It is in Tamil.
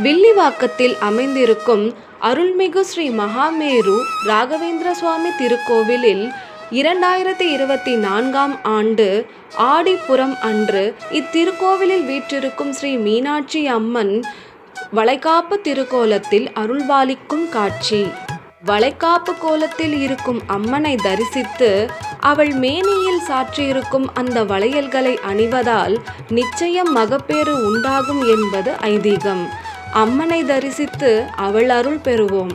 வில்லிவாக்கத்தில் அமைந்திருக்கும் அருள்மிகு ஸ்ரீ மகாமேரு ராகவேந்திர சுவாமி திருக்கோவிலில் 2024ஆம் ஆண்டு ஆடிப்புறம் அன்று இத்திருக்கோவிலில் வீற்றிருக்கும் ஸ்ரீ மீனாட்சி அம்மன் வளைகாப்பு திருக்கோலத்தில் அருள்பாலிக்கும் காட்சி. வளைகாப்பு கோலத்தில் இருக்கும் அம்மனை தரிசித்து அவள் மேனியில் சாற்றியிருக்கும் அந்த வளையல்களை அணிவதால் நிச்சயம் மகப்பேறு உண்டாகும் என்பது ஐதீகம். அம்மனை தரிசித்து அவள் அருள் பெறுவோம்.